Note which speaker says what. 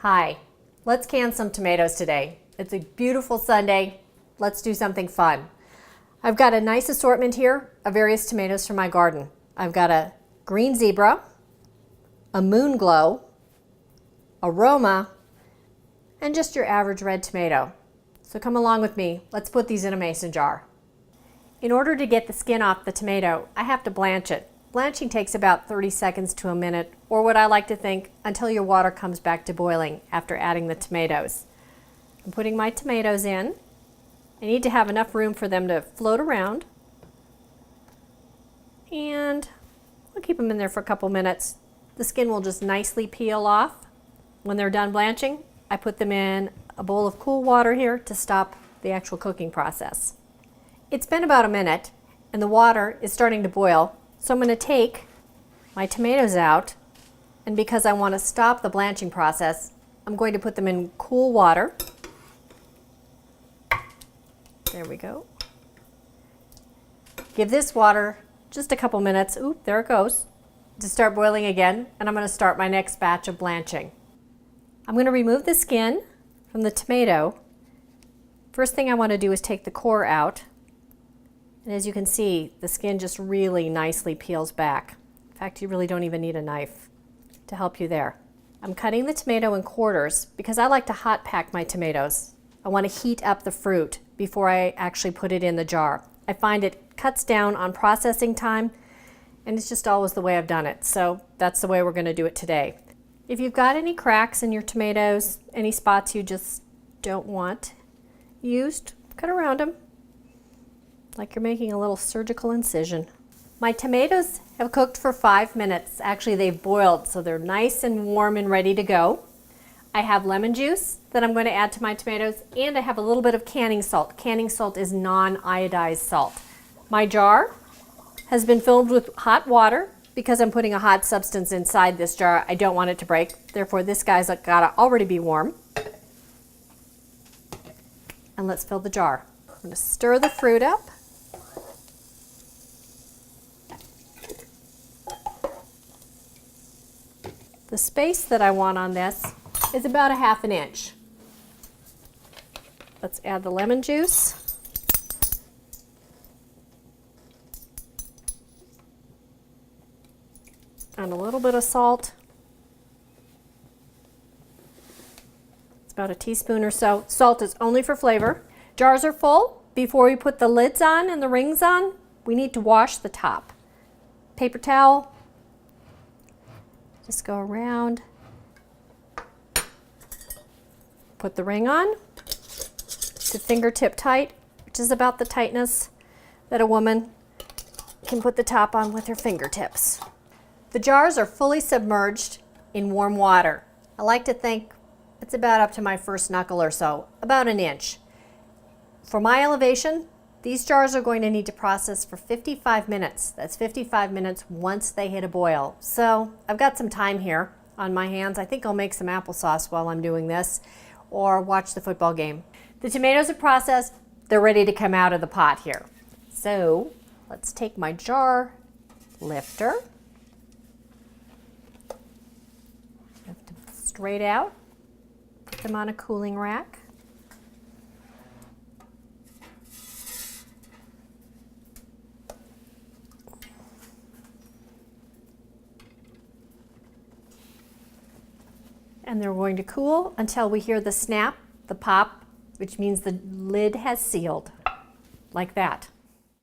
Speaker 1: Hi, let's can some tomatoes today. It's a beautiful Sunday. Let's do something fun. I've got a nice assortment here of various tomatoes from my garden. I've got a green zebra, a moon glow, a Roma, and just your average red tomato. So come along with me. Let's put these in a mason jar. In order to get the skin off the tomato, I have to blanch it. Blanching takes about 30 seconds to a minute, or what I like to think, until your water comes back to boiling after adding the tomatoes. I'm putting my tomatoes in. I need to have enough room for them to float around. And I'll keep them in there for a couple minutes. The skin will just nicely peel off. When they're done blanching, I put them in a bowl of cool water here to stop the actual cooking process. It's been about a minute and the water is starting to boil. So I'm going to take my tomatoes out, and because I want to stop the blanching process, I'm going to put them in cool water. There we go. Give this water just a couple minutes, oop, there it goes, to start boiling again, and I'm going to start my next batch of blanching. I'm going to remove the skin from the tomato. First thing I want to do is take the core out. And as you can see, the skin just really nicely peels back. In fact, you really don't even need a knife to help you there. I'm cutting the tomato in quarters because I like to hot pack my tomatoes. I want to heat up the fruit before I actually put it in the jar. I find it cuts down on processing time, and it's just always the way I've done it. So that's the way we're going to do it today. If you've got any cracks in your tomatoes, any spots you just don't want used, cut around them, like you're making a little surgical incision. My tomatoes have cooked for 5 minutes. Actually, they've boiled, so they're nice and warm and ready to go. I have lemon juice that I'm going to add to my tomatoes, and I have a little bit of canning salt. Canning salt is non-iodized salt. My jar has been filled with hot water because I'm putting a hot substance inside this jar. I don't want it to break. Therefore, this guy's got to already be warm. And let's fill the jar. I'm going to stir the fruit up. The space that I want on this is about 1/2 inch. Let's add the lemon juice. And a little bit of salt. It's about a teaspoon or so. Salt is only for flavor. Jars are full. Before we put the lids on and the rings on, we need to wash the top. Paper towel. Just go around, put the ring on to fingertip tight, which is about the tightness that a woman can put the top on with her fingertips. The jars are fully submerged in warm water. I like to think it's about up to my first knuckle or so, about 1 inch. For my elevation, these jars are going to need to process for 55 minutes. That's 55 minutes once they hit a boil. So I've got some time here on my hands. I think I'll make some applesauce while I'm doing this, or watch the football game. The tomatoes are processed. They're ready to come out of the pot here. So let's take my jar lifter. Lift them straight out. Put them on a cooling rack. And they're going to cool until we hear the snap, the pop, which means the lid has sealed, like that.